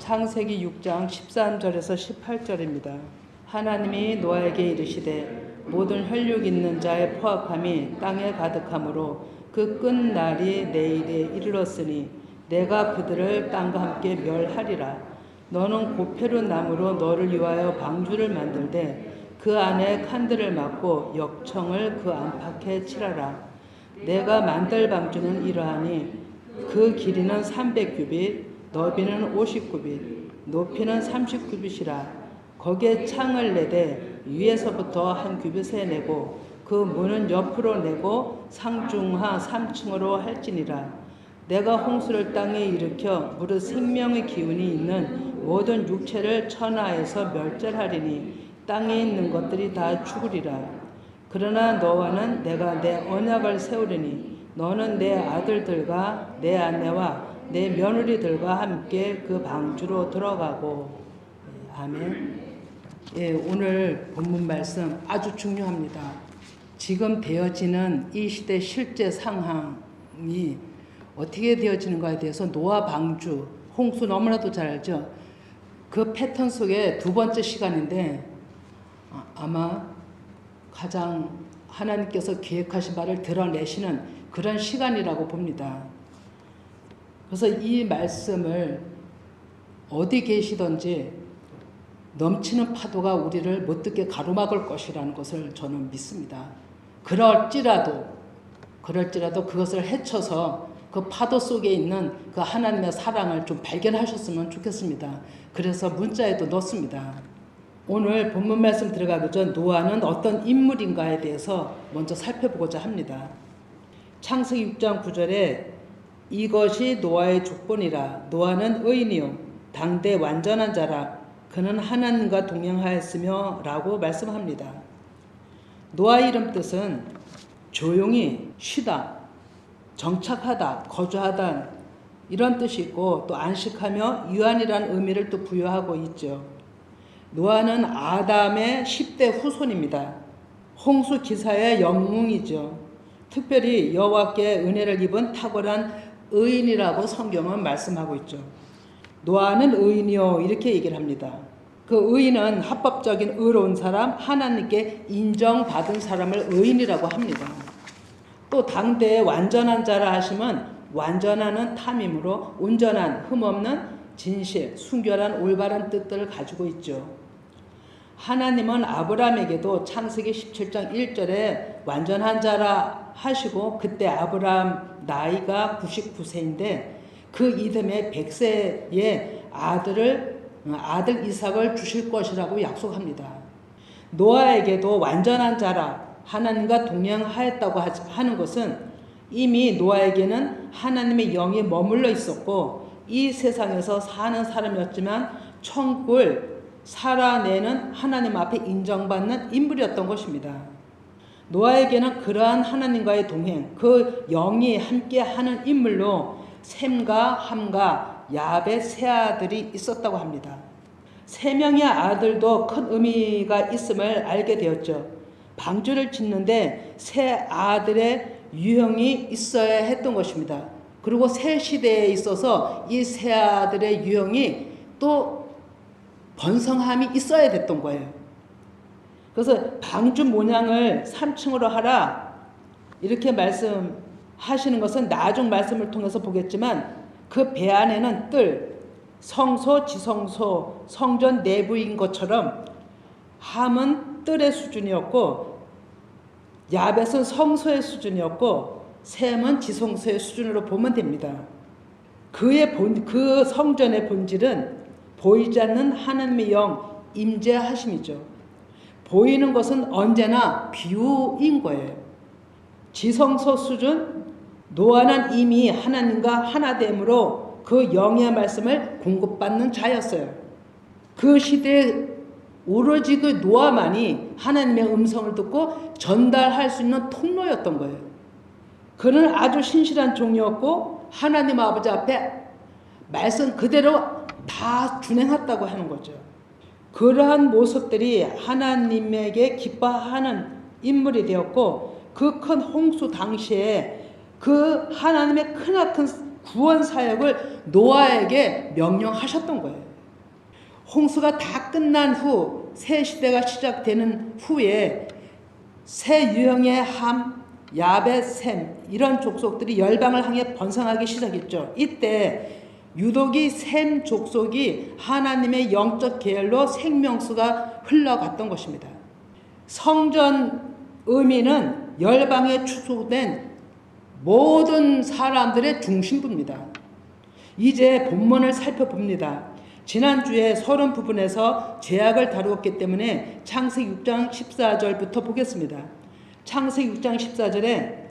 창세기 6장 13절에서 18절입니다. 하나님이 노아에게 이르시되 모든 혈육 있는 자의 포악함이 땅에 가득하므로 그 끝날이 내일에 이르렀으니 내가 그들을 땅과 함께 멸하리라. 너는 고페루 나무로 너를 위하여 방주를 만들되 그 안에 칸들을 막고 역청을 그 안팎에 칠하라. 내가 만들 방주는 이러하니 그 길이는 300규빗, 너비는 50규빗, 높이는 30규빗이라. 거기에 창을 내되 위에서부터 한 규빗에 내고 그 문은 옆으로 내고 상중하 3층으로 할지니라. 내가 홍수를 땅에 일으켜 무릇 생명의 기운이 있는 모든 육체를 천하에서 멸절하리니 땅에 있는 것들이 다 죽으리라. 그러나 너와는 내가 내 언약을 세우리니 너는 내 아들들과 내 아내와 내 며느리들과 함께 그 방주로 들어가고. 아멘. 예, 오늘 본문 말씀 아주 중요합니다. 지금 되어지는 이 시대 실제 상황이 어떻게 되어지는가에 대해서 노아 방주, 홍수 너무나도 잘 알죠. 그 패턴 속에 두 번째 시간인데 아마 가장 하나님께서 계획하신 바를 드러내시는 그런 시간이라고 봅니다. 그래서 이 말씀을 어디 계시든지 넘치는 파도가 우리를 못 듣게 가로막을 것이라는 것을 저는 믿습니다. 그럴지라도 그것을 헤쳐서 그 파도 속에 있는 그 하나님의 사랑을 좀 발견하셨으면 좋겠습니다. 그래서 문자에도 넣습니다. 오늘 본문 말씀 들어가기 전 노아는 어떤 인물인가에 대해서 먼저 살펴보고자 합니다. 창세기 6장 9절에 이것이 노아의 족본이라. 노아는 의인이요 당대 완전한 자라. 그는 하나님과 동행하였으며 라고 말씀합니다. 노아 이름 뜻은 조용히 쉬다, 정착하다, 거주하다 이런 뜻이 있고 또 안식하며 유한이라는 의미를 또 부여하고 있죠. 노아는 아담의 10대 후손입니다. 홍수 기사의 영웅이죠. 특별히 여호와께 은혜를 입은 탁월한 의인이라고 성경은 말씀하고 있죠. 노아는 의인이요 이렇게 얘기를 합니다. 그 의인은 합법적인 의로운 사람, 하나님께 인정받은 사람을 의인이라고 합니다. 또 당대의 완전한 자라 하시면 완전하는 탐임으로 온전한, 흠없는 진실, 순결한 올바른 뜻들을 가지고 있죠. 하나님은 아브라함에게도 창세기 17장 1절에 완전한 자라 하시고 그때 아브라함 나이가 99세인데 그 이듬해 100세의 아들 이삭을 주실 것이라고 약속합니다. 노아에게도 완전한 자라 하나님과 동행하였다고 하는 것은 이미 노아에게는 하나님의 영이 머물러 있었고 이 세상에서 사는 사람이었지만 천국을 살아내는 하나님 앞에 인정받는 인물이었던 것입니다. 노아에게는 그러한 하나님과의 동행, 그 영이 함께하는 인물로 셈과 함과 야벳 세 아들이 있었다고 합니다. 세 명의 아들도 큰 의미가 있음을 알게 되었죠. 방주를 짓는데 세 아들의 유형이 있어야 했던 것입니다. 그리고 새 시대에 있어서 이 세 아들의 유형이 또 번성함이 있어야 됐던 거예요. 그래서 방주 모양을 3층으로 하라 이렇게 말씀하시는 것은 나중 말씀을 통해서 보겠지만 그 배 안에는 뜰, 성소, 지성소, 성전 내부인 것처럼 함은 뜰의 수준이었고 야벳은 성소의 수준이었고 셈은 지성소의 수준으로 보면 됩니다. 그 성전의 본질은 보이지 않는 하나님의 영 임재하심이죠. 보이는 것은 언제나 비유인 거예요. 지성소 수준, 노아는 이미 하나님과 하나됨으로 그 영의 말씀을 공급받는 자였어요. 그 시대에 오로지 그 노아만이 하나님의 음성을 듣고 전달할 수 있는 통로였던 거예요. 그는 아주 신실한 종이었고 하나님 아버지 앞에 말씀 그대로 다 준행했다고 하는 거죠. 그러한 모습들이 하나님에게 기뻐하는 인물이 되었고 그 큰 홍수 당시에 그 하나님의 크나큰 구원 사역을 노아에게 명령하셨던 거예요. 홍수가 다 끝난 후 새 시대가 시작되는 후에 새 유형의 함, 야벳, 셈 이런 족속들이 열방을 향해 번성하기 시작했죠. 이때 유독이 셈 족속이 하나님의 영적 계열로 생명수가 흘러갔던 것입니다. 성전 의미는 열방에 축소된 모든 사람들의 중심부입니다. 이제 본문을 살펴봅니다. 지난주에 서론 부분에서 죄악을 다루었기 때문에 창세기 6장 14절부터 보겠습니다. 창세기 6장 14절에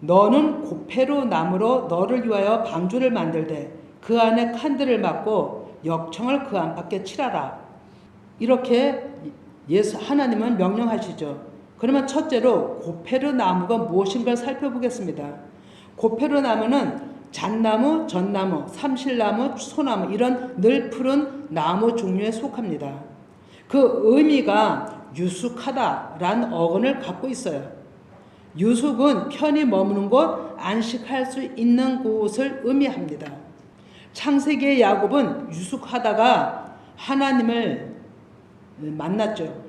너는 고페루 나무로 너를 위하여 방주를 만들되 그 안에 칸들을 막고 역청을 그 안팎에 칠하라. 이렇게 하나님은 명령하시죠. 그러면 첫째로 고페루 나무가 무엇인가를 살펴보겠습니다. 고페루 나무는 잣나무, 전나무, 삼실나무, 소나무 이런 늘 푸른 나무 종류에 속합니다. 그 의미가 유숙하다라는 어근을 갖고 있어요. 유숙은 편히 머무는 곳, 안식할 수 있는 곳을 의미합니다. 창세기의 야곱은 유숙하다가 하나님을 만났죠.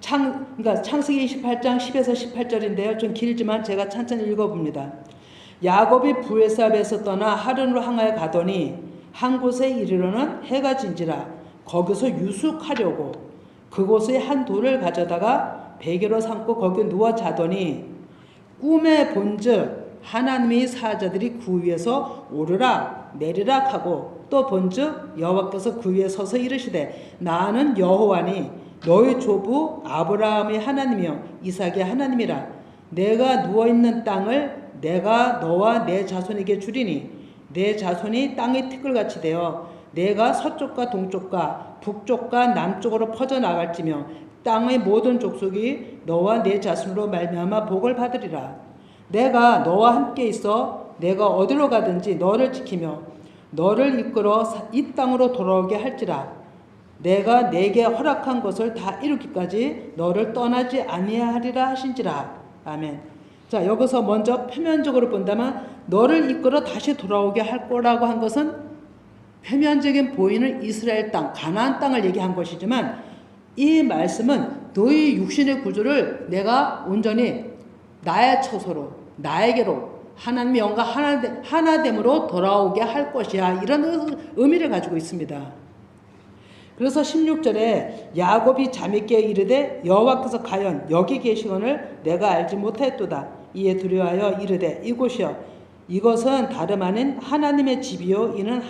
그러니까 창세기 28장 10에서 18절인데요. 좀 길지만 제가 천천히 읽어봅니다. 야곱이 브에삽에서 떠나 하른으로 항하여 가더니 한 곳에 이르러는 해가 진지라 거기서 유숙하려고 그곳에 한 돌을 가져다가 베개로 삼고 거기 누워 자더니 꿈에 본즉 하나님의 사자들이 그 위에서 오르락 내리락 하고 또 본즉 여호와께서 그 위에 서서 이르시되 나는 여호와니 너희 조부 아브라함의 하나님이요 이삭의 하나님이라 내가 누워있는 땅을 내가 너와 내 자손에게 주리니 내 자손이 땅의 티끌같이 되어 내가 서쪽과 동쪽과 북쪽과 남쪽으로 퍼져나갈지며 땅의 모든 족속이 너와 내 자손으로 말미암아 복을 받으리라. 내가 너와 함께 있어 내가 어디로 가든지 너를 지키며 너를 이끌어 이 땅으로 돌아오게 할지라. 내가 내게 허락한 것을 다 이루기까지 너를 떠나지 아니하리라 하신지라. 아멘. 자, 여기서 먼저 표면적으로 본다면 너를 이끌어 다시 돌아오게 할 거라고 한 것은 표면적인 보이는 이스라엘 땅, 가나안 땅을 얘기한 것이지만 이 말씀은 너희 육신의 구조를 내가 온전히 나의 처소로, 나에게로 하나님의 영과 하나됨으로 돌아오게 할 것이야. 이런 의미를 가지고 있습니다. 그래서 16절에 야곱이 잠있게 이르되 여호와께서 과연 여기 계시거늘 내가 알지 못하였도다. 이에 두려워하여 이르되 이곳이여 이것은 다름 아닌 하나님의 집이요 이는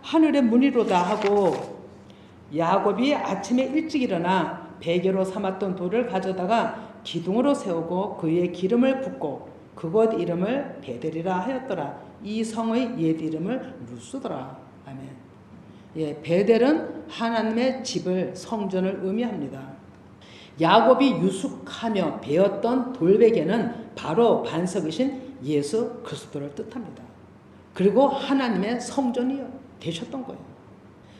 하늘의 문이로다 하고 야곱이 아침에 일찍 일어나 베개로 삼았던 돌을 가져다가 기둥으로 세우고 그 위에 기름을 붓고 그곳 이름을 베델이라 하였더라. 이 성의 옛 이름을 루스더라. 아멘. 예, 베델은 하나님의 집을 성전을 의미합니다. 야곱이 유숙하며 베었던 돌베개는 바로 반석이신 예수 그리스도를 뜻합니다. 그리고 하나님의 성전이 되셨던 거예요.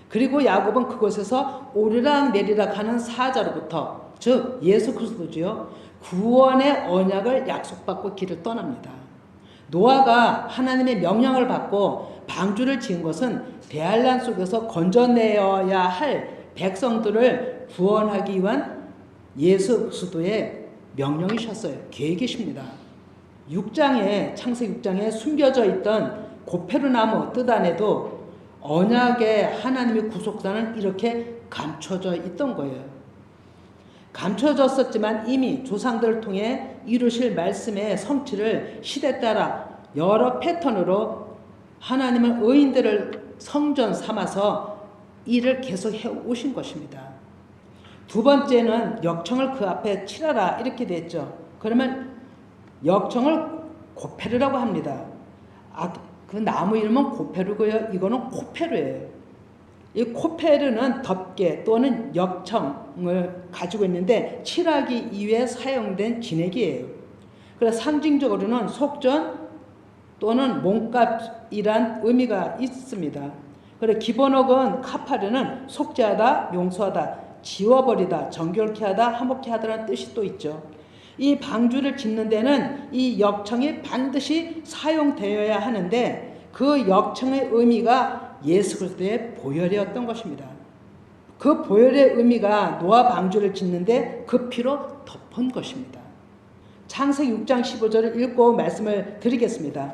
그리고 야곱은 그곳에서 오르락 내리락 하는 사자로부터 즉 예수 그리스도지요 구원의 언약을 약속받고 길을 떠납니다. 노아가 하나님의 명령을 받고 방주를 지은 것은 대환란 속에서 건져내어야 할 백성들을 구원하기 위한 예수 그리스도의 명령이셨어요. 계획이십니다. 6장에 창세기 6장에 숨겨져 있던 고페르나무 뜻 안에도 언약의 하나님의 구속사는 이렇게 감춰져 있던 거예요. 감춰졌었지만 이미 조상들을 통해 이루실 말씀의 성취를 시대 따라 여러 패턴으로 하나님은 의인들을 성전 삼아서 일을 계속 해오신 것입니다. 두 번째는 역청을 그 앞에 칠하라 이렇게 됐죠. 그러면 역청을 고페르라고 합니다. 그 나무 이름은 고페르고요. 이거는 코페르예요. 이 코페르는 덮개 또는 역청을 가지고 있는데 칠하기 이후에 사용된 진액이에요. 그래서 상징적으로는 속전 또는 몸값이란 의미가 있습니다. 그리고 기본어근 카파르는 속죄하다, 용서하다, 지워버리다, 정결케 하다, 화목케 하다라는 뜻이 또 있죠. 이 방주를 짓는 데는 이 역청이 반드시 사용되어야 하는데 그 역청의 의미가 예수 그리스도의 보혈이었던 것입니다. 그 보혈의 의미가 노아 방주를 짓는데 그 피로 덮은 것입니다. 창세기 6장 15절을 읽고 말씀을 드리겠습니다.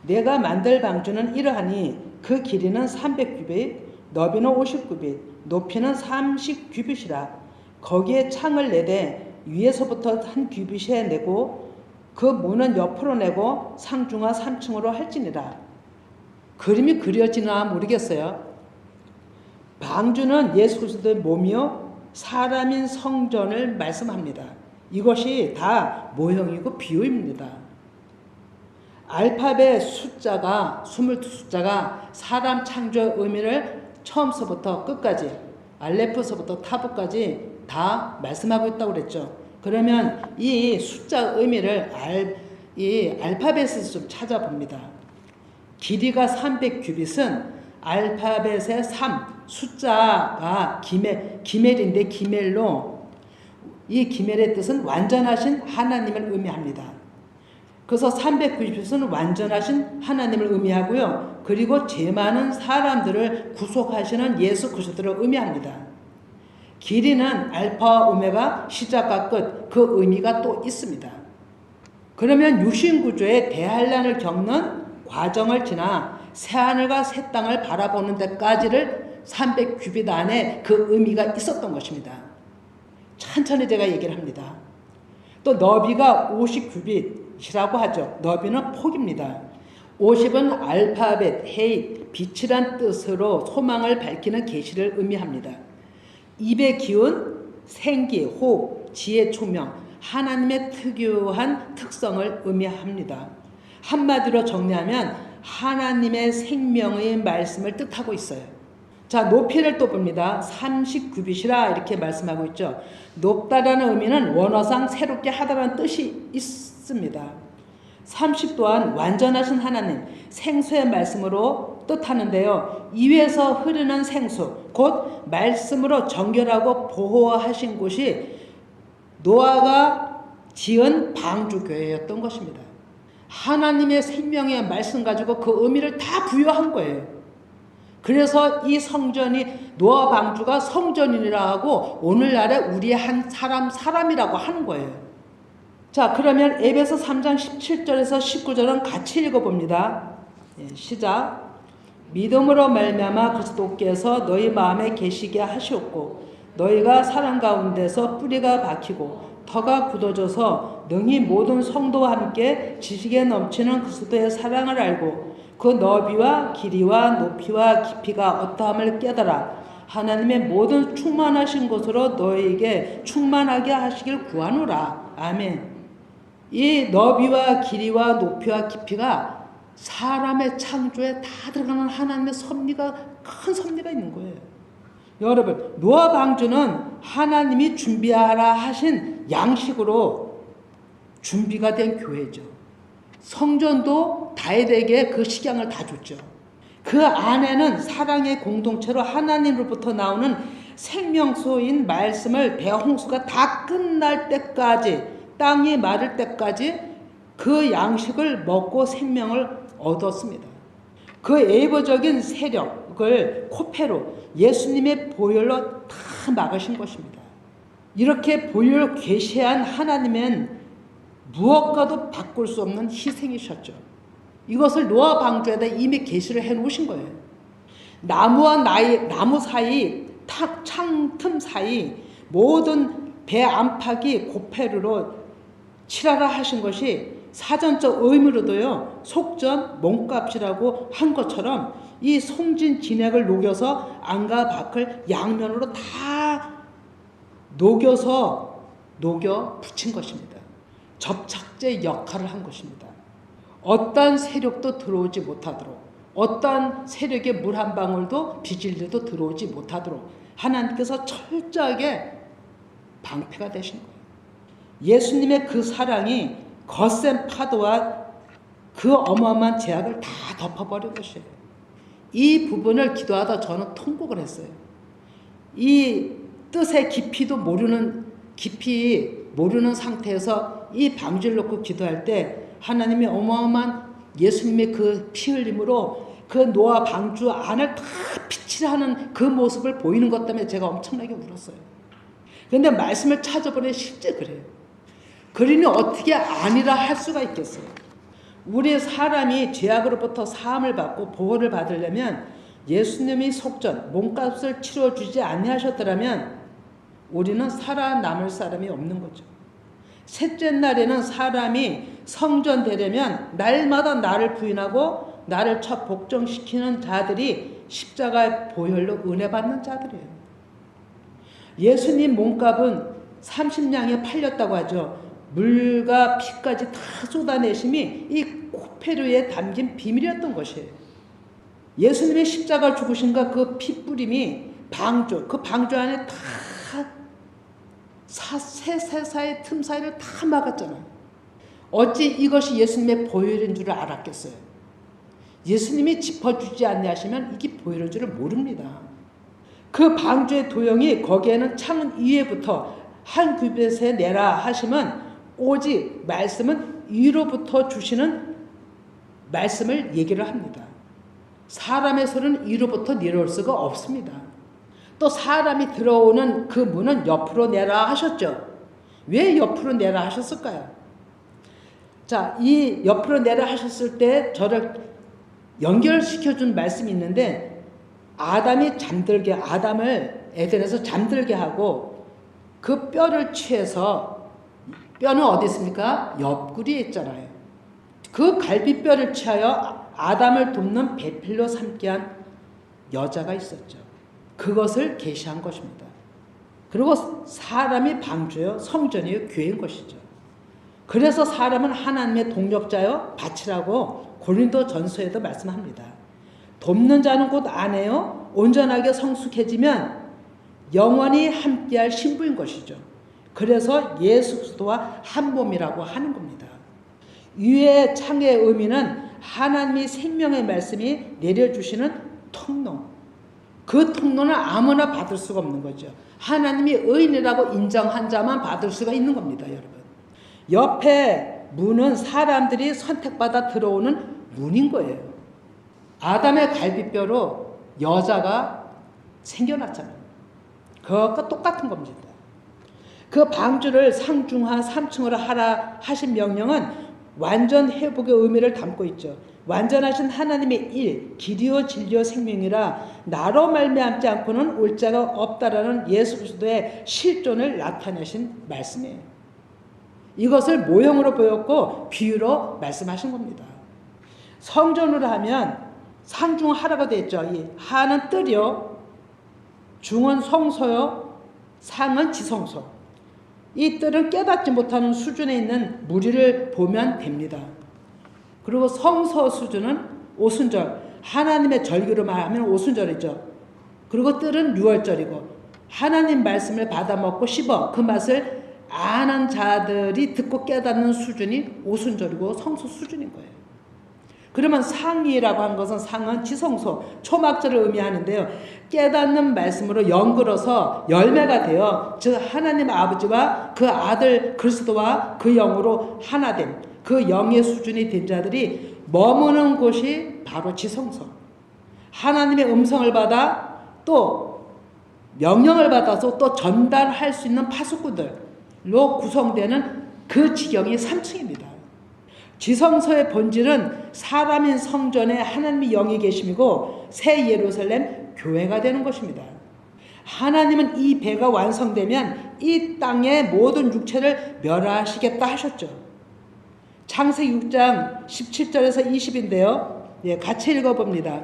내가 만들 방주는 이러하니 그 길이는 300규빗, 너비는 50규빗, 높이는 30규빗이라. 거기에 창을 내되 위에서부터 한 규빗에 내고 그 문은 옆으로 내고 상중하 3층으로 할지니라. 그림이 그려지나 모르겠어요. 방주는 예수 그리스도의 몸이요 사람인 성전을 말씀합니다. 이것이 다 모형이고 비유입니다. 알파벳 숫자가 22숫자가 사람 창조의 의미를 처음서부터 끝까지 알레프서부터 타부까지 다 말씀하고 있다고 그랬죠. 그러면 이 숫자 의미를 이 알파벳에서 좀 찾아봅니다. 길이가 300규빗은 알파벳의 3 숫자가 기멜인데 기멜로 이 기멜의 뜻은 완전하신 하나님을 의미합니다. 그래서 390은 완전하신 하나님을 의미하고요. 그리고 죄 많은 사람들을 구속하시는 예수 그리스도를 의미합니다. 길이는 알파와 오메가 시작과 끝 그 의미가 또 있습니다. 그러면 육신구조의 대환란을 겪는 과정을 지나 새하늘과 새 땅을 바라보는 데까지를 300규빗 안에 그 의미가 있었던 것입니다. 천천히 제가 얘기를 합니다. 또 너비가 50규빗이라고 하죠. 너비는 폭입니다. 50은 알파벳, 헤이, 빛이란 뜻으로 소망을 밝히는 계시를 의미합니다. 입의 기운, 생기, 호흡, 지혜, 총명, 하나님의 특유한 특성을 의미합니다. 한마디로 정리하면 하나님의 생명의 말씀을 뜻하고 있어요. 자, 높이를 또 봅니다. 30규빗이라 이렇게 말씀하고 있죠. 높다라는 의미는 원어상 새롭게 하다라는 뜻이 있습니다. 30 또한 완전하신 하나님, 생수의 말씀으로 뜻하는데요. 이위에서 흐르는 생수, 곧 말씀으로 정결하고 보호하신 곳이 노아가 지은 방주교회였던 것입니다. 하나님의 생명의 말씀 가지고 그 의미를 다 부여한 거예요. 그래서 이 성전이 노아 방주가 성전이라 하고 오늘날에 우리의 한 사람이라고 하는 거예요. 자, 그러면 에베소 3장 17절에서 19절은 같이 읽어봅니다. 시작. 믿음으로 말미암아 그리스도께서 너희 마음에 계시게 하시옵고 너희가 사랑 가운데서 뿌리가 박히고 터가 굳어져서 능히 모든 성도와 함께 지식에 넘치는 그리스도의 사랑을 알고 그 너비와 길이와 높이와 깊이가 어떠함을 깨달아 하나님의 모든 충만하신 것으로 너희에게 충만하게 하시길 구하노라. 아멘. 이 너비와 길이와 높이와 깊이가 사람의 창조에 다 들어가는 하나님의 섭리가 큰 섭리가 있는 거예요. 여러분, 노아 방주는 하나님이 준비하라 하신 양식으로 준비가 된 교회죠. 성전도 다윗에게 그 식양을 다 줬죠. 그 안에는 사랑의 공동체로 하나님으로부터 나오는 생명수인 말씀을 대홍수가 다 끝날 때까지, 땅이 마를 때까지 그 양식을 먹고 생명을 얻었습니다. 그 예보적인 세력을 코페로 예수님의 보혈로 다 막으신 것입니다. 이렇게 보혈 계시한 하나님은 무엇과도 바꿀 수 없는 희생이셨죠. 이것을 노아 방주에다 이미 계시를 해놓으신 거예요. 나무와 나무 사이, 창틈 사이 모든 배 안팎이 고페르로 칠하라 하신 것이 사전적 의미로도요, 속전 몸값이라고 한 것처럼 이 송진 진액을 녹여서 안과 밖을 양면으로 다 녹여 붙인 것입니다. 접착제 역할을 한 것입니다. 어떤 세력도 들어오지 못하도록, 어떤 세력의 물 한 방울도 비질리도 들어오지 못하도록 하나님께서 철저하게 방패가 되신 거예요. 예수님의 그 사랑이 거센 파도와 그 어마어마한 제약을 다 덮어버린 것이에요. 이 부분을 기도하다 저는 통곡을 했어요. 이 뜻의 깊이 모르는 상태에서 이 방주를 놓고 기도할 때 하나님의 어마어마한 예수님의 그 피 흘림으로 그 노아 방주 안을 다 피칠하는 그 모습을 보이는 것 때문에 제가 엄청나게 울었어요. 그런데 말씀을 찾아보니 실제 그래요. 그러니 어떻게 아니라 할 수가 있겠어요. 우리 사람이 죄악으로부터 사함을 받고 보호를 받으려면 예수님이 속전 몸값을 치러주지 아니하셨더라면 우리는 살아남을 사람이 없는 거죠. 셋째 날에는 사람이 성전되려면 날마다 나를 부인하고 나를 첫 복종시키는 자들이 십자가의 보혈로 은혜 받는 자들이에요. 예수님 몸값은 30냥에 팔렸다고 하죠. 물과 피까지 다 쏟아내심이 이 코페르에 담긴 비밀이었던 것이에요. 예수님의 십자가 죽으신가 그 피뿌림이 방주, 그 방주 안에 다 세사의 틈 사이를 다 막았잖아요. 어찌 이것이 예수님의 보혈인 줄을 알았겠어요? 예수님이 짚어주지 않냐시면 이게 보혈인 줄을 모릅니다. 그 방주의 도형이 거기에는 창문 위에부터 한 규빗에 내라 하시면 오직 말씀은 위로부터 주시는 말씀을 얘기를 합니다. 사람의 소리는 위로부터 내려올 수가 없습니다. 또 사람이 들어오는 그 문은 옆으로 내라 하셨죠. 왜 옆으로 내라 하셨을까요? 자, 이 옆으로 내라 하셨을 때 저를 연결시켜준 말씀이 있는데 아담을 에덴에서 잠들게 하고 그 뼈를 취해서 뼈는 어디 있습니까? 옆구리에 있잖아요. 그 갈비뼈를 취하여 아담을 돕는 배필로 삼게 한 여자가 있었죠. 그것을 계시한 것입니다. 그리고 사람이 방주요, 성전이요, 교회인 것이죠. 그래서 사람은 하나님의 동력자요, 밭이라고 고린도 전서에도 말씀합니다. 돕는 자는 곧 아내요, 온전하게 성숙해지면 영원히 함께할 신부인 것이죠. 그래서 예수 그리스도와 한 몸이라고 하는 겁니다. 위의 창의 의미는 하나님이 생명의 말씀이 내려주시는 통로. 그 통로는 아무나 받을 수가 없는 거죠. 하나님이 의인이라고 인정한 자만 받을 수가 있는 겁니다, 여러분. 옆에 문은 사람들이 선택받아 들어오는 문인 거예요. 아담의 갈비뼈로 여자가 생겨났잖아요. 그것과 똑같은 겁니다. 그 방주를 상중하 3층으로 하라 하신 명령은 완전 회복의 의미를 담고 있죠. 완전하신 하나님의 일, 길이요 진리요 생명이라 나로 말미암지 않고는 올 자가 없다라는 예수 그리스도의 실존을 나타내신 말씀이에요. 이것을 모형으로 보였고 비유로 말씀하신 겁니다. 성전으로 하면 상중하라가 되어 있죠. 이 하는 뜰이요, 중은 성소요, 상은 지성소. 이 뜰은 깨닫지 못하는 수준에 있는 무리를 보면 됩니다. 그리고 성서 수준은 오순절, 하나님의 절기로 말하면 오순절이죠. 그리고 뜰은 유월절이고 하나님 말씀을 받아먹고 씹어 그 맛을 아는 자들이 듣고 깨닫는 수준이 오순절이고 성소 수준인 거예요. 그러면 상이라고 한 것은 상은 지성소, 초막절을 의미하는데요. 깨닫는 말씀으로 연결어서 열매가 되어 즉 하나님 아버지와 그 아들 그리스도와 그 영으로 하나됨, 그 영의 수준이 된 자들이 머무는 곳이 바로 지성소. 하나님의 음성을 받아 또 명령을 받아서 또 전달할 수 있는 파수꾼들로 구성되는 그 지경이 3층입니다. 지성소의 본질은 사람인 성전에 하나님의 영이 계심이고 새 예루살렘 교회가 되는 것입니다. 하나님은 이 배가 완성되면 이 땅의 모든 육체를 멸하시겠다 하셨죠. 창세기 6장 17절에서 20인데요. 같이 읽어봅니다.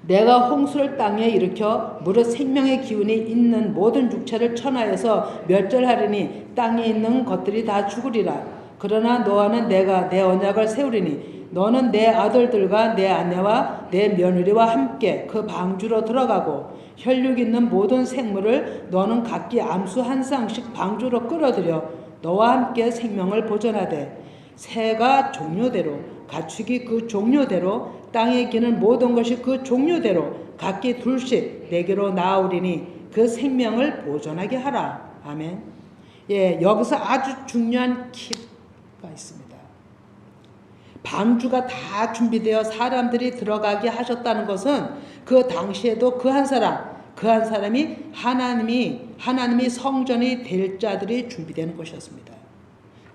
내가 홍수를 땅에 일으켜 무릇 생명의 기운이 있는 모든 육체를 천하에서 멸절하리니 땅에 있는 것들이 다 죽으리라. 그러나 너와는 내가 내 언약을 세우리니 너는 내 아들들과 내 아내와 내 며느리와 함께 그 방주로 들어가고 혈육 있는 모든 생물을 너는 각기 암수 한 쌍씩 방주로 끌어들여 너와 함께 생명을 보존하되 새가 종류대로 가축이 그 종류대로 땅에 기는 모든 것이 그 종류대로 각기 둘씩 내게로 나아오리니 그 생명을 보존하게 하라. 아멘. 여기서 아주 중요한 키가 있습니다. 방주가 다 준비되어 사람들이 들어가게 하셨다는 것은 그 당시에도 그 한 사람이 하나님이 성전이 될 자들이 준비되는 것이었습니다.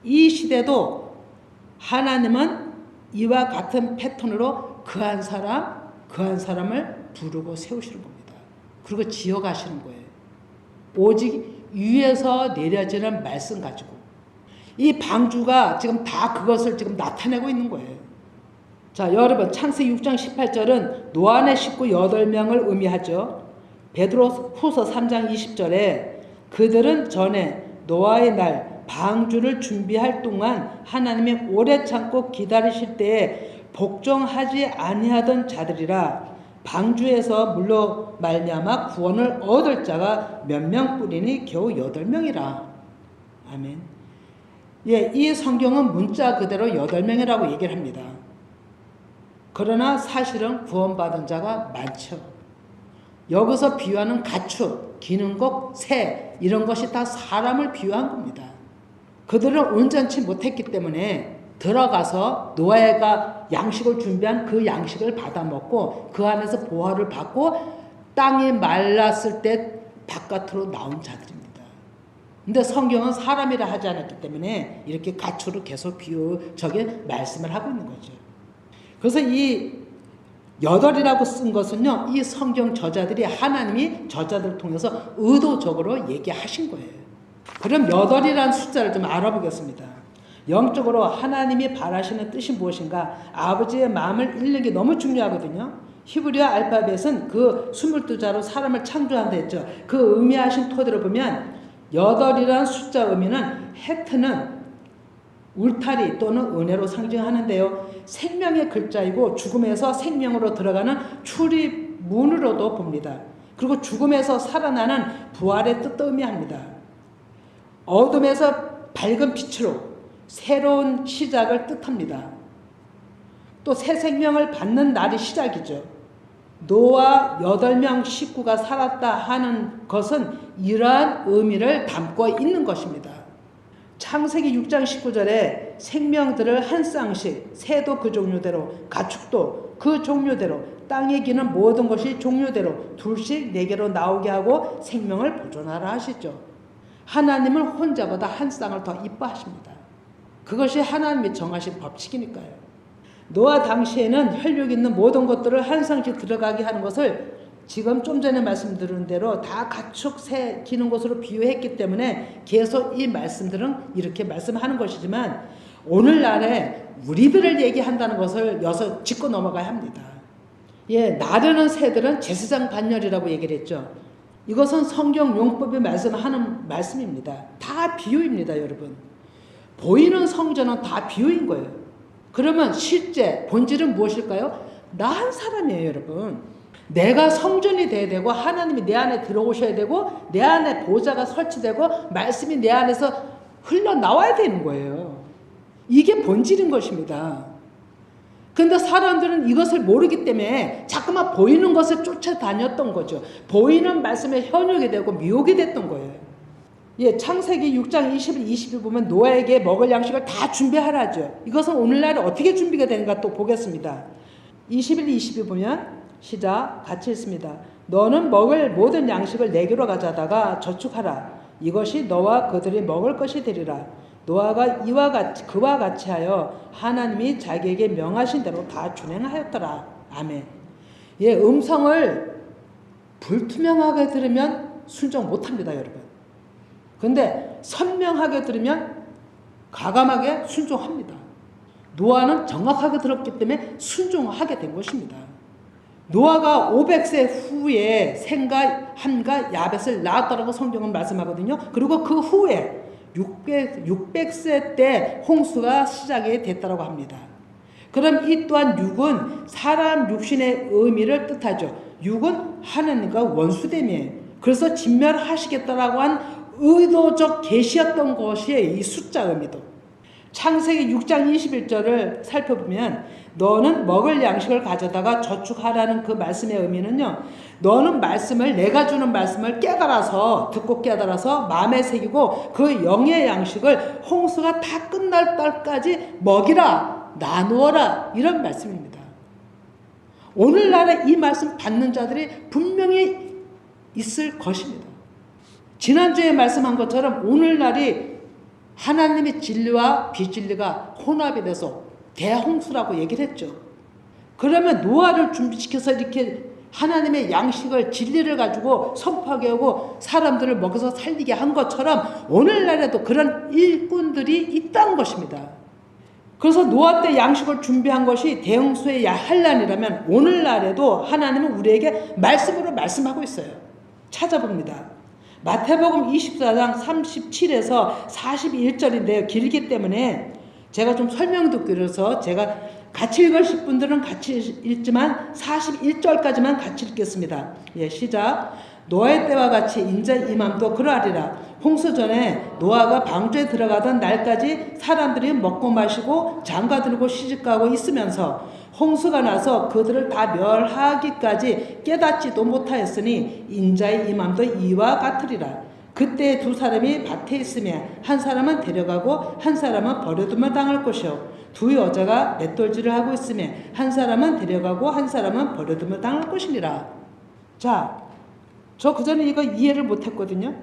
이 시대도 하나님은 이와 같은 패턴으로 그 한 사람을 부르고 세우시는 겁니다. 그리고 지어가시는 거예요. 오직 위에서 내려지는 말씀 가지고 이 방주가 지금 다 그것을 지금 나타내고 있는 거예요. 자, 여러분, 창세기 6장 18절은 노아의 식구 8명을 의미하죠. 베드로후서 3장 20절에 그들은 전에 노아의 날 방주를 준비할 동안 하나님이 오래 참고 기다리실 때에 복종하지 아니하던 자들이라. 방주에서 물로 말미암아 구원을 얻을 자가 몇 명뿐이니 겨우 8명이라. 아멘. 예, 이 성경은 문자 그대로 8명이라고 얘기를 합니다. 그러나 사실은 구원받은 자가 많죠. 여기서 비유하는 가축, 기능곡, 새 이런 것이 다 사람을 비유한 겁니다. 그들은 온전치 못했기 때문에 들어가서 노아가 양식을 준비한 그 양식을 받아 먹고 그 안에서 보화를 받고 땅이 말랐을 때 바깥으로 나온 자들입니다. 근데 성경은 사람이라 하지 않았기 때문에 이렇게 가축으로 계속 비유적인 말씀을 하고 있는 거죠. 그래서 이 8이라고 쓴 것은요, 이 성경 저자들이 하나님이 저자들을 통해서 의도적으로 얘기하신 거예요. 그럼 8이라는 숫자를 좀 알아보겠습니다. 영적으로 하나님이 바라시는 뜻이 무엇인가? 아버지의 마음을 읽는 게 너무 중요하거든요. 히브리어 알파벳은 그 22자로 사람을 창조한다 했죠. 그 의미하신 토대로 보면 8이라는 숫자 의미는 헤트는 울타리 또는 은혜로 상징하는데요. 생명의 글자이고 죽음에서 생명으로 들어가는 출입문으로도 봅니다. 그리고 죽음에서 살아나는 부활의 뜻도 의미합니다. 어둠에서 밝은 빛으로 새로운 시작을 뜻합니다. 또 새 생명을 받는 날이 시작이죠. 노아 8명 식구가 살았다 하는 것은 이러한 의미를 담고 있는 것입니다. 창세기 6장 19절에 생명들을 한 쌍씩, 새도 그 종류대로, 가축도 그 종류대로, 땅에 기는 모든 것이 종류대로 둘씩 네개로 나오게 하고 생명을 보존하라 하시죠. 하나님은 혼자보다 한 쌍을 더 이뻐하십니다. 그것이 하나님이 정하신 법칙이니까요. 노아 당시에는 혈육 있는 모든 것들을 한 쌍씩 들어가게 하는 것을 지금 좀 전에 말씀드린 대로 다 가축, 새 기는 것으로 비유했기 때문에 계속 이 말씀들은 이렇게 말씀하는 것이지만 오늘날에 우리들을 얘기한다는 것을 여기서 짚고 넘어가야 합니다. 예, 나르는 새들은 제사장 반열이라고 얘기를 했죠. 이것은 성경 용법이 말씀하는 말씀입니다. 다 비유입니다, 여러분. 보이는 성전은 다 비유인 거예요. 그러면 실제 본질은 무엇일까요? 나 한 사람이에요, 여러분. 내가 성전이 돼야 되고 하나님이 내 안에 들어오셔야 되고 내 안에 보좌가 설치되고 말씀이 내 안에서 흘러나와야 되는 거예요. 이게 본질인 것입니다. 그런데 사람들은 이것을 모르기 때문에 자꾸만 보이는 것을 쫓아다녔던 거죠. 보이는 말씀에 현혹이 되고 미혹이 됐던 거예요. 예, 창세기 6장 20일, 20일 보면 노아에게 먹을 양식을 다 준비하라죠. 이것은 오늘날 어떻게 준비가 되는가 또 보겠습니다. 21, 20일 보면 시작 같이 읽습니다. 너는 먹을 모든 양식을 내게로 가져다가 저축하라. 이것이 너와 그들이 먹을 것이 되리라. 노아가 그와 같이 하여 하나님이 자기에게 명하신 대로 다 준행하였더라. 아멘. 예, 음성을 불투명하게 들으면 순종 못합니다, 여러분. 그런데 선명하게 들으면 과감하게 순종합니다. 노아는 정확하게 들었기 때문에 순종하게 된 것입니다. 노아가 500세 후에 셈과 함과 야벳을 낳았다라고 성경은 말씀하거든요. 그리고 그 후에 600세 때 홍수가 시작이 됐다고 합니다. 그럼 이 또한 육은 사람 육신의 의미를 뜻하죠. 육은 하나님과 원수됨이에요. 그래서 진멸하시겠다라고 한 의도적 계시였던 것이 이 숫자 의미도. 창세기 6장 21절을 살펴보면 너는 먹을 양식을 가져다가 저축하라는 그 말씀의 의미는요. 너는 말씀을 내가 주는 말씀을 깨달아서 듣고 깨달아서 마음에 새기고 그 영의 양식을 홍수가 다 끝날 때까지 먹이라. 나누어라 이런 말씀입니다. 오늘날에 이 말씀 받는 자들이 분명히 있을 것입니다. 지난주에 말씀한 것처럼 오늘날이 하나님의 진리와 비진리가 혼합이 돼서 대홍수라고 얘기를 했죠. 그러면 노아를 준비시켜서 이렇게 하나님의 양식을 진리를 가지고 선포하게 하고 사람들을 먹여서 살리게 한 것처럼 오늘날에도 그런 일꾼들이 있다는 것입니다. 그래서 노아 때 양식을 준비한 것이 대홍수의 환란이라면 오늘날에도 하나님은 우리에게 말씀으로 말씀하고 있어요. 찾아봅니다. 마태복음 24장 37에서 41절인데요. 길기 때문에 제가 좀 설명듣기로서 제가 같이 읽으실 분들은 같이 읽지만 41절까지만 같이 읽겠습니다. 예, 시작. 노아의 때와 같이 인자 이맘도 그러하리라. 홍수 전에 노아가 방주에 들어가던 날까지 사람들이 먹고 마시고 장가들고 시집가고 있으면서 홍수가 나서 그들을 다 멸하기까지 깨닫지도 못하였으니 인자의 이맘도 이와 같으리라. 그때 두 사람이 밭에 있으며 한 사람은 데려가고 한 사람은 버려두면 당할 것이요 두 여자가 맷돌질을 하고 있으며 한 사람은 데려가고 한 사람은 버려두면 당할 것이니라. 자, 저 그전에 이거 이해를 못했거든요.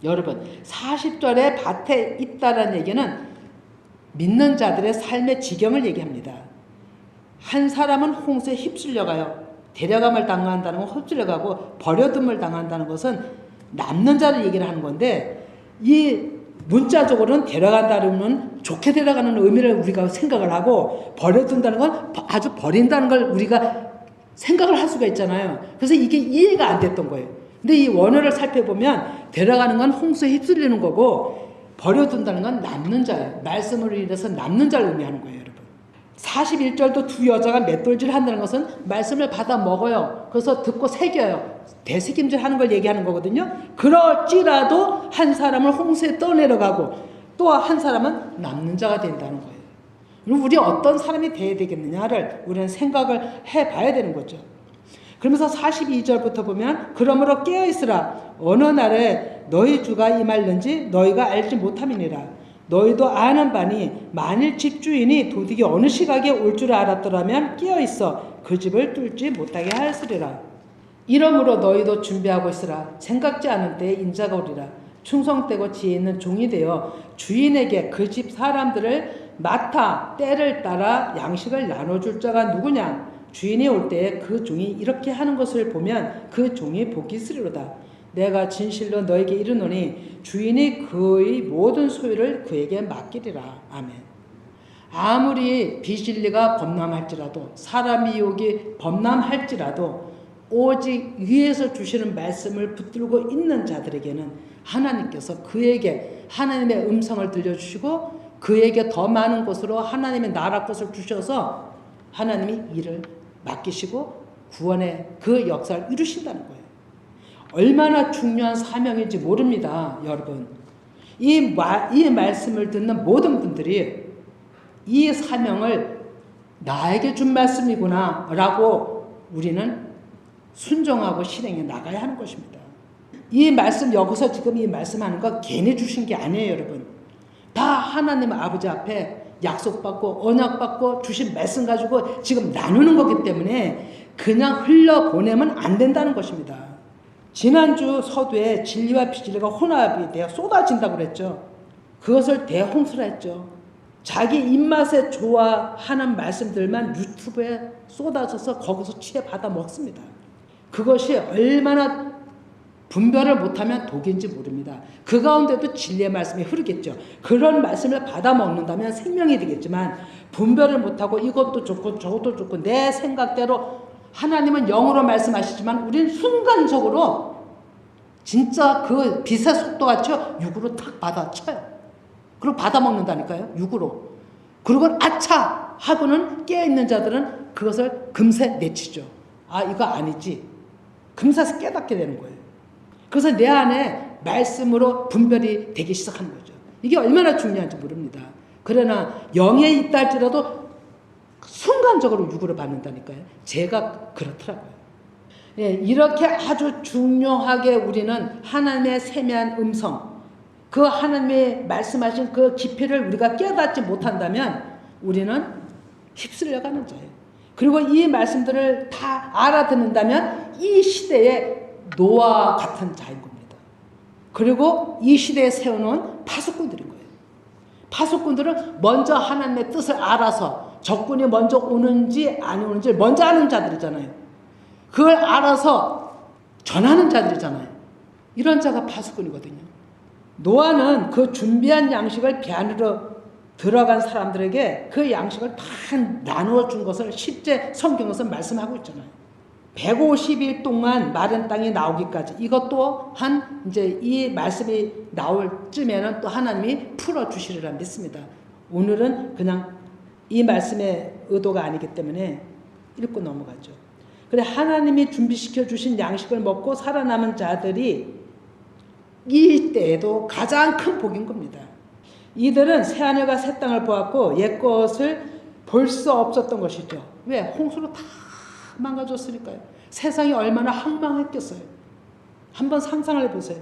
여러분 40절에 밭에 있다라는 얘기는 믿는 자들의 삶의 지경을 얘기합니다. 한 사람은 홍수에 휩쓸려가요. 데려감을 당한다는 건 휩쓸려가고 버려둠을 당한다는 것은 남는 자를 얘기를 하는 건데 이 문자적으로는 데려간다는 좋게 데려가는 의미를 우리가 생각을 하고 버려둔다는 건 아주 버린다는 걸 우리가 생각을 할 수가 있잖아요. 그래서 이게 이해가 안 됐던 거예요. 근데 이 원어를 살펴보면 데려가는 건 홍수에 휩쓸리는 거고 버려둔다는 건 남는 자예요. 말씀으로 인해서 남는 자를 의미하는 거예요. 여러분 41절도 두 여자가 맷돌질 한다는 것은 말씀을 받아 먹어요. 그래서 듣고 새겨요. 대새김질 하는 걸 얘기하는 거거든요. 그럴지라도 한 사람을 홍수에 떠내려가고 또 한 사람은 남는 자가 된다는 거예요. 그럼 우리 어떤 사람이 돼야 되겠느냐를 우리는 생각을 해봐야 되는 거죠. 그러면서 42절부터 보면 그러므로 깨어있으라. 어느 날에 너희 주가 임할는지 너희가 알지 못함이니라. 너희도 아는 바니 만일 집주인이 도둑이 어느 시각에 올 줄 알았더라면 깨어있어 그 집을 뚫지 못하게 하였으리라. 이러므로 너희도 준비하고 있으라. 생각지 않은 때에 인자가 오리라. 충성되고 지혜 있는 종이 되어 주인에게 그 집 사람들을 맡아 때를 따라 양식을 나눠줄 자가 누구냐. 주인이 올 때에 그 종이 이렇게 하는 것을 보면 그 종이 복이 있으리로다. 내가 진실로 너에게 이르노니 주인이 그의 모든 소유를 그에게 맡기리라. 아멘. 아무리 비진리가 범람할지라도 사람 유혹이 범람할지라도 오직 위에서 주시는 말씀을 붙들고 있는 자들에게는 하나님께서 그에게 하나님의 음성을 들려주시고 그에게 더 많은 것으로 하나님의 나라 것을 주셔서 하나님이 일을 맡기시고 구원의 그 역사를 이루신다는 거예요. 얼마나 중요한 사명인지 모릅니다. 여러분 이 말씀을 듣는 모든 분들이 이 사명을 나에게 준 말씀이구나 라고 우리는 순종하고 실행해 나가야 하는 것입니다. 이 말씀 여기서 지금 이 말씀하는 거 괜히 주신 게 아니에요. 여러분 다 하나님 아버지 앞에 약속받고 언약받고 주신 말씀 가지고 지금 나누는 거기 때문에 그냥 흘려보내면 안 된다는 것입니다. 지난주 서두에 진리와 비진리가 혼합이 되어 쏟아진다고 그랬죠. 그것을 대홍수라 했죠. 자기 입맛에 좋아하는 말씀들만 유튜브에 쏟아져서 거기서 취해받아 먹습니다. 그것이 얼마나 분별을 못하면 독인지 모릅니다. 그 가운데도 진리의 말씀이 흐르겠죠. 그런 말씀을 받아 먹는다면 생명이 되겠지만 분별을 못하고 이것도 좋고 저것도 좋고 내 생각대로 하나님은 영으로 말씀하시지만 우리는 순간적으로 진짜 그 빛의 속도같이 육으로 탁 받아쳐요. 그리고 받아먹는다니까요. 육으로. 그리고 아차 하고는 깨어있는 자들은 그것을 금세 내치죠. 아 이거 아니지. 금세 깨닫게 되는 거예요. 그래서 내 안에 말씀으로 분별이 되기 시작하는 거죠. 이게 얼마나 중요한지 모릅니다. 그러나 영에 있다 할지라도 순간적으로 육으로 받는다니까요. 제가 그렇더라고요. 예, 이렇게 아주 중요하게 우리는 하나님의 세미한 음성, 그 하나님의 말씀하신 그 깊이를 우리가 깨닫지 못한다면 우리는 휩쓸려가는 자예요. 그리고 이 말씀들을 다 알아듣는다면 이 시대의 노아와 같은 자인 겁니다. 그리고 이 시대에 세워놓은 파수꾼들인 거예요. 파수꾼들은 먼저 하나님의 뜻을 알아서 적군이 먼저 오는지 안 오는지 먼저 아는 자들이잖아요. 그걸 알아서 전하는 자들이잖아요. 이런 자가 파수꾼이거든요. 노아는 그 준비한 양식을 배 안으로 들어간 사람들에게 그 양식을 다 나누어 준 것을 실제 성경에서 말씀하고 있잖아요. 150일 동안 마른 땅이 나오기까지 이것 또한 이제 이 말씀이 나올 쯤에는 또 하나님이 풀어주시리라 믿습니다. 오늘은 그냥 이 말씀의 의도가 아니기 때문에 읽고 넘어가죠. 그래 하나님이 준비시켜 주신 양식을 먹고 살아남은 자들이 이 때에도 가장 큰 복인 겁니다. 이들은 새하늘과 새 땅을 보았고 옛것을 볼 수 없었던 것이죠. 왜? 홍수로 다 망가졌으니까요. 세상이 얼마나 황망했겠어요. 한번 상상을 해보세요.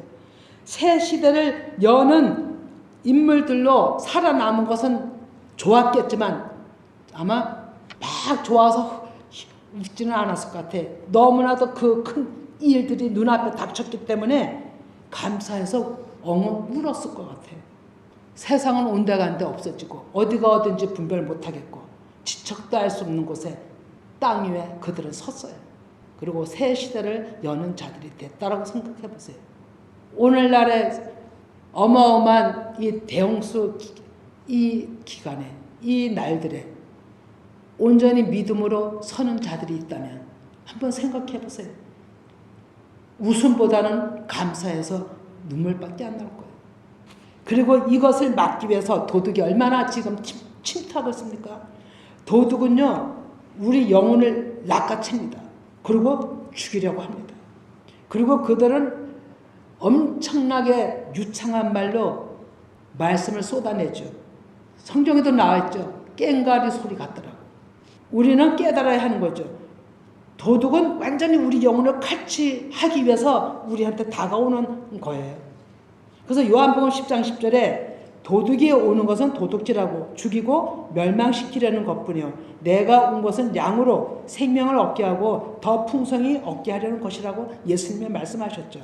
새 시대를 여는 인물들로 살아남은 것은 좋았겠지만 아마 막 좋아서 웃지는 않았을 것 같아. 너무나도 그 큰 일들이 눈앞에 닥쳤기 때문에 감사해서 엉엉 울었을 것 같아. 세상은 온데간데 없어지고 어디가 어딘지 분별 못하겠고 지척도 할 수 없는 곳에 땅 위에 그들은 섰어요. 그리고 새 시대를 여는 자들이 됐다라고 생각해 보세요. 오늘날의 어마어마한 이 대홍수 이 기간에 이 날들에 온전히 믿음으로 서는 자들이 있다면 한번 생각해 보세요. 웃음보다는 감사해서 눈물밖에 안 나올 거예요. 그리고 이것을 막기 위해서 도둑이 얼마나 지금 침투하고 있습니까? 도둑은요 우리 영혼을 낚아챕니다. 그리고 죽이려고 합니다. 그리고 그들은 엄청나게 유창한 말로 말씀을 쏟아내죠. 성경에도 나와있죠. 깽가리 소리 같더라고. 우리는 깨달아야 하는 거죠. 도둑은 완전히 우리 영혼을 칼취하기 위해서 우리한테 다가오는 거예요. 그래서 요한복음 10장 10절에 도둑이 오는 것은 도둑질하고 죽이고 멸망시키려는 것뿐이요 내가 온 것은 양으로 생명을 얻게 하고 더 풍성히 얻게 하려는 것이라고 예수님이 말씀하셨죠.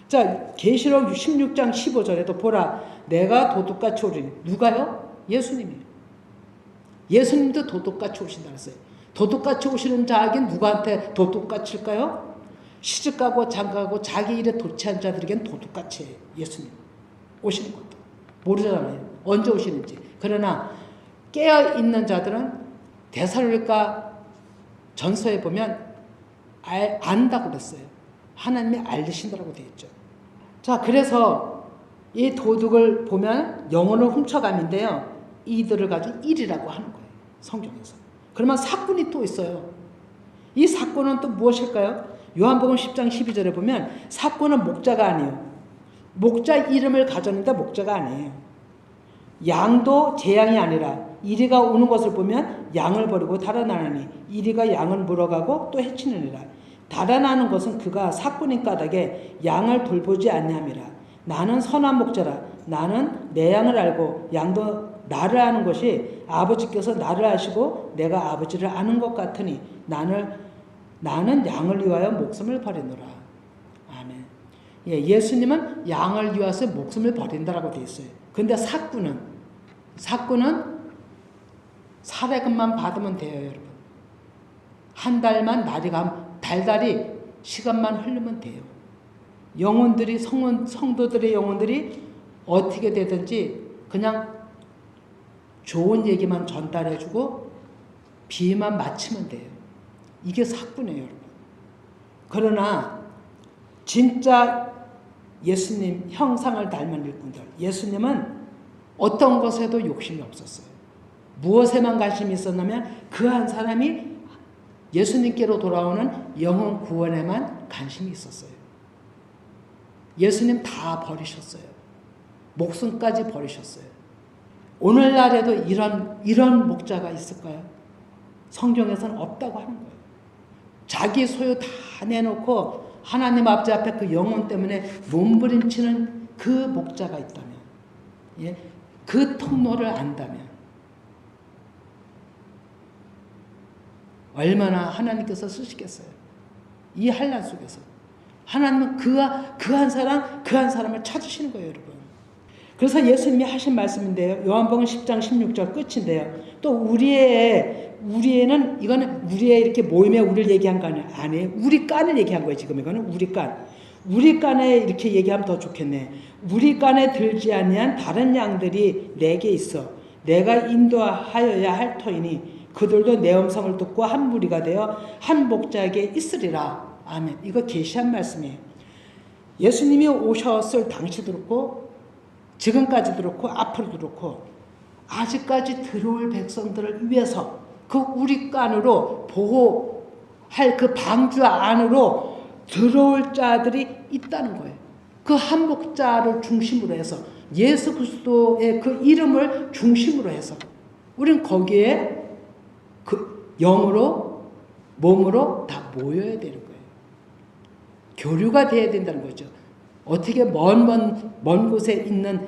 자, 계시록 16장 15절에도 보라 내가 도둑같이 오리니 누가요? 예수님이요. 예수님도 도둑같이 오신다 그랬어요. 도둑같이 오시는 자에겐 누구한테 도둑같일까요? 시집가고 장가가고 자기 일에 도취한 자들에겐 도둑같이 예수님 오시는 것도 모르잖아요. 언제 오시는지. 그러나 깨어있는 자들은 데살로니가 전서에 보면 안다고 그랬어요. 하나님이 알리신다고 되어 있죠. 자, 그래서 이 도둑을 보면 영혼을 훔쳐감인데요. 이들을 가지고 일이라고 하는 거예요. 성경에서. 그러면 사건이 또 있어요. 이 사건은 또 무엇일까요? 요한복음 10장 12절에 보면 사건은 목자가 아니에요. 목자 이름을 가졌는데 목자가 아니에요. 양도 제 양이 아니라 이리가 오는 것을 보면 양을 버리고 달아나니 이리가 양을 물어가고 또 해치느니라. 달아나는 것은 그가 사꾼인 까닭에 양을 돌보지 아니함이라. 나는 선한 목자라. 나는 내 양을 알고 양도 나를 아는 것이 아버지께서 나를 아시고 내가 아버지를 아는 것 같으니 나는 양을 위하여 목숨을 버리노라. 아멘. 예, 예수님은 양을 위해서 목숨을 버린다라고 되어 있어요. 근데 사꾼은 사례금만 받으면 돼요, 여러분. 한 달만 달달이 시간만 흐르면 돼요. 영혼들이 성도들의 영혼들이 어떻게 되든지 그냥 좋은 얘기만 전달해주고 비만 맞추면 돼요. 이게 사꾼이에요, 여러분. 그러나 진짜 예수님 형상을 닮은 일꾼들, 예수님은 어떤 것에도 욕심이 없었어요. 무엇에만 관심이 있었냐면 그 한 사람이 예수님께로 돌아오는 영혼 구원에만 관심이 있었어요. 예수님 다 버리셨어요. 목숨까지 버리셨어요. 오늘날에도 이런 목자가 있을까요? 성경에서는 없다고 하는 거예요. 자기 소유 다 내놓고 하나님 아버지 앞에 그 영혼 때문에 몸부림치는 그 목자가 있다면, 예? 그 통로를 안다면 얼마나 하나님께서 쓰시겠어요. 이 환난 속에서 하나님은 그 한 사람을 찾으시는 거예요, 여러분. 그래서 예수님이 하신 말씀인데요. 요한복음 10장 16절 끝인데요. 또 우리에는 이거는 우리의 이렇게 모임에 우리를 얘기한 거 아니에요. 우리 깐을 얘기한 거예요. 지금 이거는 우리 깐. 우리 깐에 이렇게 얘기하면 더 좋겠네. 우리 깐에 들지 아니한 다른 양들이 내게 있어. 내가 인도하여야 할 터이니 그들도 내 음성을 듣고 한 무리가 되어 한 목자에게 있으리라. 아멘. 이거 계시한 말씀이에요. 예수님이 오셨을 당시도 그렇고 지금까지도 그렇고 앞으로도 그렇고 아직까지 들어올 백성들을 위해서 그 우리 깐으로 보호할 그 방주 안으로 들어올 자들이 있다는 거예요. 그 한 목자를 중심으로 해서 예수 그리스도의 그 이름을 중심으로 해서 우리는 거기에 그 영으로 몸으로 다 모여야 되는 거예요. 교류가 돼야 된다는 거죠. 어떻게 먼 곳에 있는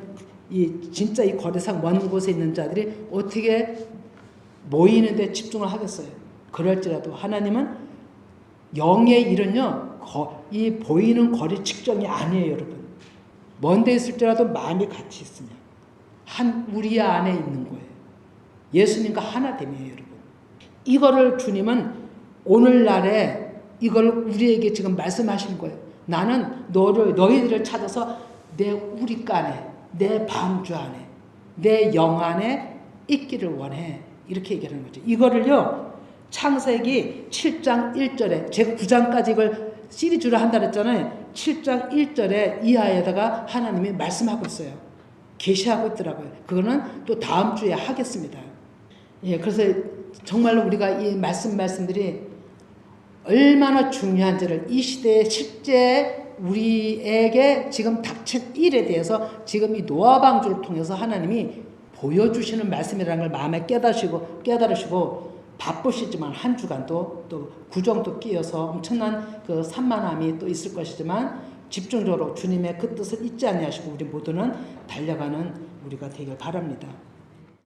진짜 이 거리상 먼 곳에 있는 자들이 어떻게 모이는 데 집중을 하겠어요. 그럴지라도 하나님은 영의 일은요, 이 보이는 거리 측정이 아니에요, 여러분. 먼 데 있을지라도 마음이 같이 있으면 우리 안에 있는 거예요. 예수님과 하나됨이에요, 여러분. 이거를 주님은 오늘날에 이걸 우리에게 지금 말씀하신 거예요. 나는 너희들을 찾아서 내 우리 깐에, 내 방주 안에, 내 영 안에 있기를 원해. 이렇게 얘기하는 거죠. 이거를요, 창세기 7장 1절에, 제가 9장까지 이걸 시리즈로 한다 그랬잖아요. 7장 1절에 이하에다가 하나님이 말씀하고 있어요. 계시하고 있더라고요. 그거는 또 다음 주에 하겠습니다. 예, 그래서 정말로 우리가 이 말씀들이 얼마나 중요한지를 이 시대에 실제 우리에게 지금 닥친 일에 대해서 지금 이 노아 방주를 통해서 하나님이 보여주시는 말씀이라는 걸 마음에 깨달으시고 바쁘시지만 한 주간도 또 구정도 끼어서 엄청난 그 산만함이 또 있을 것이지만 집중적으로 주님의 그 뜻을 잊지 아니하시고 우리 모두는 달려가는 우리가 되길 바랍니다.